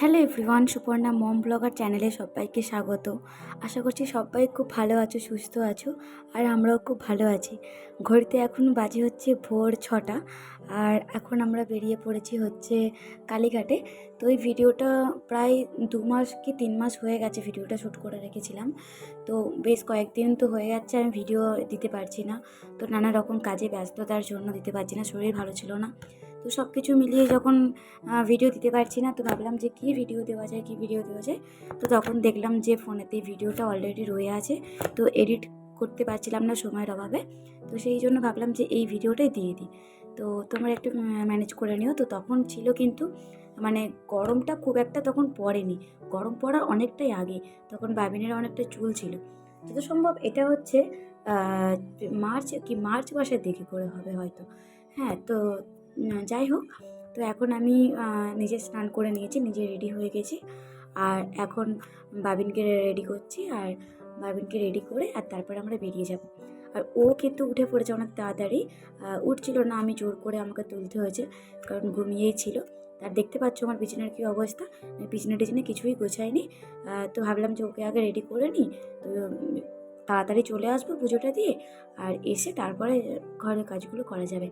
Hello everyone, Suparna মম blogger চ্যানেলে সবাইকে স্বাগত। আশা করছি সবাই খুব ভালো আছো, সুস্থ আছো, আর আমরাও খুব ভালো আছি। ঘড়িতে এখন বাজে হচ্ছে ভোর 6টা, আর এখন আমরা বেরিয়ে পড়েছি হচ্ছে কালীঘাটে। তো এই ভিডিওটা প্রায় 2 মাস কি 3 মাস হয়ে গেছে ভিডিওটা শ্যুট করে রেখেছিলাম। তো বেশ কয়েকদিন তো হয়ে যাচ্ছে আমি ভিডিও দিতে পারছি না। তো নানা রকম কাজে ব্যস্ততার জন্য দিতে পারছি না, শরীর ভালো ছিল না। তো সব কিছু মিলিয়ে যখন ভিডিও দিতে পারছি না, তো ভাবলাম যে কী ভিডিও দেওয়া যায়, তো তখন দেখলাম যে ফোনেতে ভিডিওটা অলরেডি রয়ে আছে, তো এডিট করতে পারছিলাম না সময়ের অভাবে। তো সেই জন্য ভাবলাম যে এই ভিডিওটাই দিয়ে দিই, তো তোমরা একটু ম্যানেজ করে নিও। তো তখন ছিল কিন্তু মানে গরমটা খুব একটা তখন পড়েনি, গরম পড়ার অনেকটাই আগে, তখন বাবিনের অনেকটা চুল ছিল। যত সম্ভব এটা হচ্ছে মার্চ মাসের দিকে করে হবে হয়তো। হ্যাঁ, তো যাই হোক, তো এখন আমি নিজে স্নান করে নিয়েছি, নিজে রেডি হয়ে গেছি, আর এখন বাবিনকে রেডি করছি, আর বাবিনকে রেডি করে আর তারপরে আমরা বেরিয়ে যাব। আর ও কিন্তু উঠে পড়েছে অনেক তাড়াতাড়ি, উঠছিল না, আমি জোর করে আমাকে তুলতে হয়েছে, কারণ ঘুমিয়েই ছিল। তার দেখতে পাচ্ছ আমার বিছানার কী অবস্থা, আমি বিছানা টিছানা কিছুই গোছাইনি। তো ভাবলাম যে ওকে আগে রেডি করে নিই, তো তাড়াতাড়ি চলে আসবো পুজোটা দিয়ে, আর এসে তারপরে ঘরের কাজগুলো করা যাবে।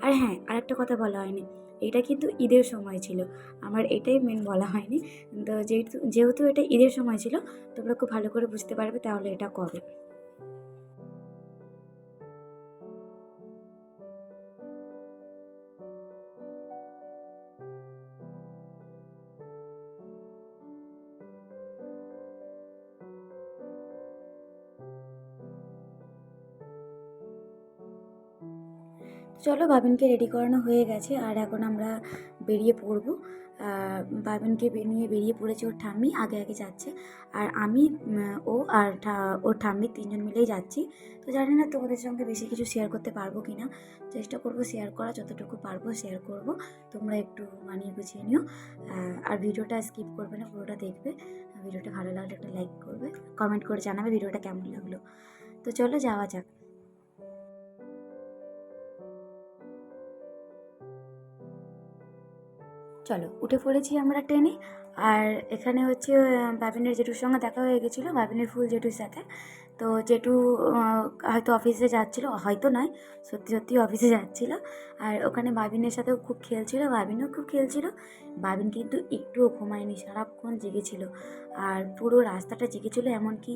আর হ্যাঁ, আরেকটা কথা বলা হয়নি, এটা কিন্তু ঈদের সময় ছিল, আমার এটাই মেন বলা হয়নি। তো যেহেতু এটা ঈদের সময় ছিল, তোমরা খুব ভালো করে বুঝতে পারবে তাহলে এটা কবে। চলো, বাবিনকে রেডি করানো হয়ে গেছে, আর এখন আমরা বেরিয়ে পড়বো। বাবিনকে নিয়ে বেরিয়ে পড়েছে ওর ঠাম্মি, আগে আগে যাচ্ছে, আর আমি ও আর ওর ঠাম্মি তিনজন মিলেই যাচ্ছি। তো জানি না তোমাদের সঙ্গে বেশি কিছু শেয়ার করতে পারবো কি না, চেষ্টা করবো শেয়ার করা, যতটুকু পারবো শেয়ার করব। তোমরা একটু মানিয়ে গুছিয়ে নিও, আর ভিডিওটা স্কিপ করবে না, পুরোটা দেখবে। ভিডিওটা ভালো লাগলে একটা লাইক করবে, কমেন্ট করে জানাবে ভিডিওটা কেমন লাগলো। তো চলো যাওয়া যাক। চলো, উঠে পড়েছি আমরা ট্রেনে। আর এখানে হচ্ছে বাবিনের জেঠুর সঙ্গে দেখা হয়ে গেছিলো, বাবিনের ফুল জেঠুর সাথে। তো জেঠু হয়তো অফিসে যাচ্ছিলো, হয়তো নয়, সত্যি সত্যি অফিসে যাচ্ছিলো। আর ওখানে বাবিনের সাথেও খুব খেলছিলো, বাবিনও খুব খেলছিলো। বাবিন কিন্তু একটুও ঘুমায়নি, সারাক্ষণ জেগেছিল, আর পুরো রাস্তাটা জেগেছিলো, এমনকি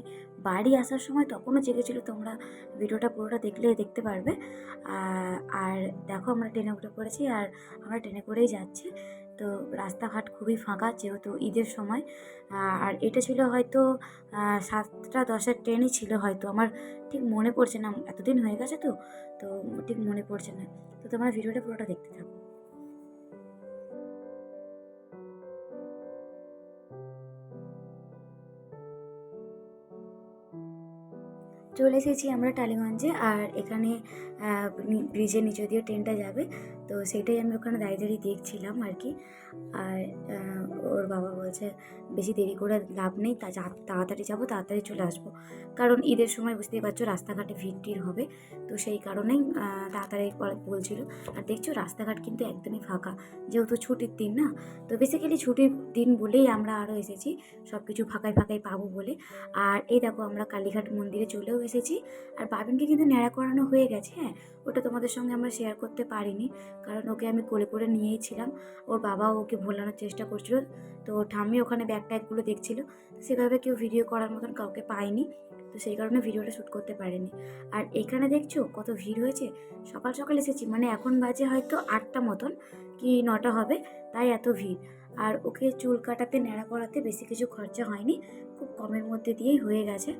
বাড়ি আসার সময় তখনও জেগেছিলো। তোমরা ভিডিওটা পুরোটা দেখলে দেখতে পারবে। আর দেখো, আমরা ট্রেনে উঠে পড়েছি, আর আমরা ট্রেনে করেই যাচ্ছি। তো রাস্তাঘাট খুবই ফাঁকা, যেহেতু ঈদের সময়। আর এটা ছিল হয়তো 7টা 10-এর ট্রেনই ছিল হয়তো, আমার ঠিক মনে পড়ছে না, এতদিন হয়ে গেছে তো তো ঠিক মনে পড়ছে না। তো তোমরা ভিডিওটা পুরোটা দেখতে থাকো। চলে এসেছি আমরা টালিগঞ্জে, আর এখানে ব্রিজের নিচে দিয়ে ট্রেনটা যাবে, তো সেটাই আমি ওখানে দাঁড়িয়ে দাঁড়িয়ে দেখছিলাম আর কি। আর ওর বাবা বলছে বেশি দেরি করে লাভ নেই, তাড়াতাড়ি যাবো, তাড়াতাড়ি চলে আসবো, কারণ ঈদের সময় বুঝতেই পারছো রাস্তাঘাটে ভিড় টিড় হবে। তো সেই কারণেই তাড়াতাড়ি বলছিল। আর দেখছো রাস্তাঘাট কিন্তু একদমই ফাঁকা, যেহেতু ছুটির দিন না। তো বেসিক্যালি ছুটির দিন বলেই আমরা আরও এসেছি, সব কিছু ফাঁকায় ফাঁকায় পাবো বলে। আর এই দেখো, আমরা কালীঘাট মন্দিরে চলেও এসেছি, আর বাবিনকে কিন্তু ন্যাড়া করানো হয়ে গেছে। হ্যাঁ, ওটা তোমাদের সঙ্গে আমরা শেয়ার করতে পারিনি, কারণ ওকে আমি কোলে করে নিয়েই ছিলাম, ওর বাবাও ওকে ভোলানোর চেষ্টা করছিল। তো ঠাম্মি ওখানে ব্যাগ ট্যাগগুলো দেখছিল, সেভাবে কেউ ভিডিও করার মতন কাউকে পায়নি, তো সেই কারণে ভিডিওটা শ্যুট করতে পারিনি। আর এখানে দেখছো কত ভিড় হয়েছে, সকাল সকাল এসেছি, মানে এখন বাজে হয়তো 8টা মতন কি 9টা হবে, তাই এত ভিড়। আর ওকে চুল কাটাতে ন্যাড়া করাতে বেশি কিছু খরচা হয়নি, খুব কমের মধ্যে দিয়েই হয়ে গেছে।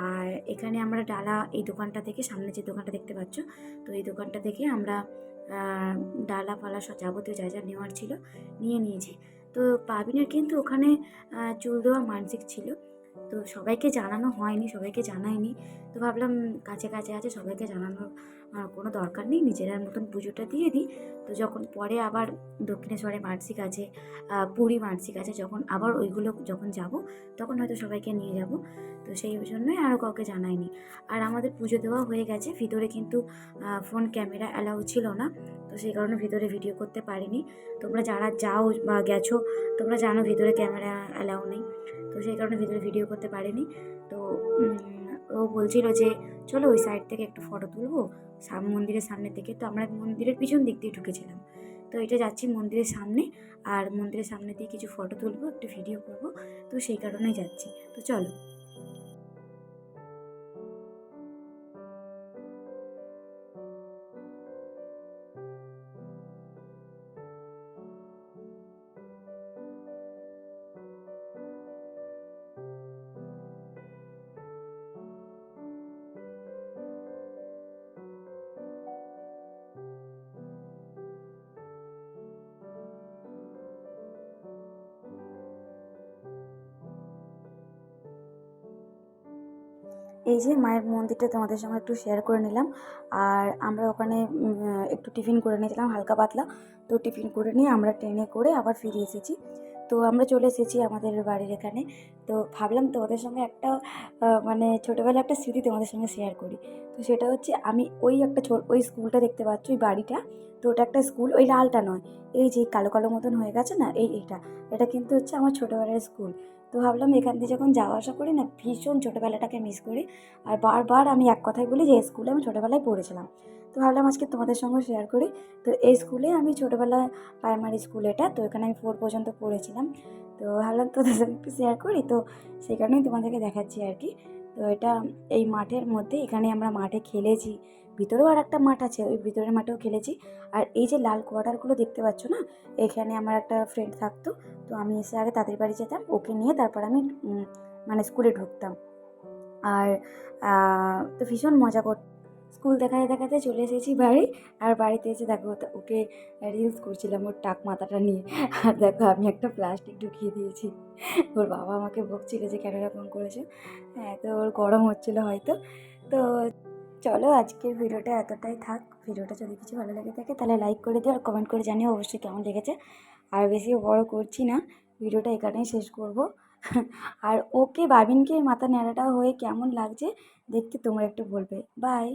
আর এখানে আমরা ডালা, এই দোকানটা থেকে, সামনে যে দোকানটা দেখতে পাচ্ছ, তো এই দোকানটা থেকে আমরা ডালা পালা সব যাবতীয় যা যা নেওয়ার ছিল নিয়ে নিয়েছি। তো বাবিনের কিন্তু ওখানে চুল দেওয়া মানসিক ছিল, তো সবাইকে জানানো হয়নি, সবাইকে জানাইনি। তো ভাবলাম কাছে কাছে আছে, সবাইকে জানানোর কোনো দরকার নেই, নিজেরার মতন পুজোটা দিয়ে দিই। তো যখন পরে আবার দক্ষিণেশ্বরে মানসিক আছে, পুরী মানসিক আছে, যখন আবার ওইগুলো যখন যাব তখন হয়তো সবাইকে নিয়ে যাব। তো সেই জন্যই আরও কাউকে জানাইনি। আর আমাদের পুজো দেওয়া হয়ে গেছে, ভিতরে কিন্তু ফোন ক্যামেরা অ্যালাউ ছিল না। তো সেই কারণে ভিতরে ভিডিও করতে পারিনি। তোমরা যারা যাও বা গেছো তোমরা জানো ভিতরে ক্যামেরা অ্যালাউ নেই। তো সেই কারণে ভিতরে ভিডিও করতে পারিনি। তো ও বলছিল যে চলো ওই সাইড থেকে একটু ফটো তুলবো মন্দিরের সামনে থেকে। তো আমরা মন্দিরের পিছন দিক দিয়ে ঢুকেছিলাম। তো এটা যাচ্ছি মন্দিরের সামনে, আর মন্দিরের সামনে দিয়ে কিছু ফটো তুলবো, একটু ভিডিও করবো। তো সেই কারণেই যাচ্ছি। তো চলো। এই যে মায়ের মন্দিরটা তোমাদের সঙ্গে একটু শেয়ার করে নিলাম। আর আমরা ওখানে একটু টিফিন করে নিয়েছিলাম হালকা পাতলা। তো টিফিন করে নিয়ে আমরা ট্রেনে করে আবার ফিরে এসেছি। তো আমরা চলে এসেছি আমাদের বাড়ির এখানে। তো ভাবলাম তোমাদের সঙ্গে একটা মানে ছোটোবেলার একটা স্মৃতি তোমাদের সঙ্গে শেয়ার করি। তো সেটা হচ্ছে আমি ওই একটা ওই স্কুলটা দেখতে পাচ্ছ, ওই বাড়িটা। তো ওটা একটা স্কুল, ওই লালটা নয়, এই যে কালো কালো মতন হয়ে গেছে না, এইটা এটা কিন্তু হচ্ছে আমার ছোটোবেলার স্কুল। তো ভাবলাম এখান দিয়ে যখন যাওয়া আসা করি না, ভীষণ ছোটোবেলাটাকে মিস করি। আর বারবার আমি এক কথাই বলি যে এই স্কুলে আমি ছোটোবেলায় পড়েছিলাম। তো ভাবলাম আজকে তোমাদের সঙ্গে শেয়ার করি। তো এই স্কুলে আমি ছোটোবেলায়, প্রাইমারি স্কুল এটা, তো এখানে আমি 4 পর্যন্ত পড়েছিলাম। তো ভাবলাম তোদের সঙ্গে একটু শেয়ার করি, তো সেই কারণেই তোমাদেরকে দেখাচ্ছি আর কি। তো এটা এই মাঠের মধ্যে, এখানে আমরা মাঠে খেলেছি। ভিতরেও আর একটা মাঠ আছে, ওই ভিতরের মাঠেও খেলেছি। আর এই যে লাল কোয়ার্টারগুলো দেখতে পাচ্ছ না, এখানে আমার একটা ফ্রেন্ড থাকতো। তো আমি এসে আগে তাদের বাড়ি যেতাম, ওকে নিয়ে তারপর আমি মানে স্কুলে ঢুকতাম। আর তো ভীষণ মজা স্কুল দেখাতে দেখাতে চলে এসেছি বাড়ি। আর বাড়িতে এসে দেখো ওকে রিলস করছিলাম ওর টাক মাথাটা নিয়ে। আর দেখো আমি একটা প্লাস্টিক ঢুকিয়ে দিয়েছি। ওর বাবা আমাকে বকছিল যে কেন এরকম করেছে। হ্যাঁ, তো ওর গরম হচ্ছিলো হয়তো। তো চলো আজকের ভিডিওটা এতটাই থাক। ভিডিওটা যদি কিছু ভালো লেগে থাকে তাহলে লাইক করে দিও, আর কমেন্ট করে জানিও অবশ্যই কেমন লেগেছে। আর বেশিও বড় করছি না, ভিডিওটা এখানেই শেষ করব। আর ওকে বাবিনকে মাথা ন্যাড়াটা হয়ে কেমন লাগছে দেখতে তোমরা একটু বলবে। বাই।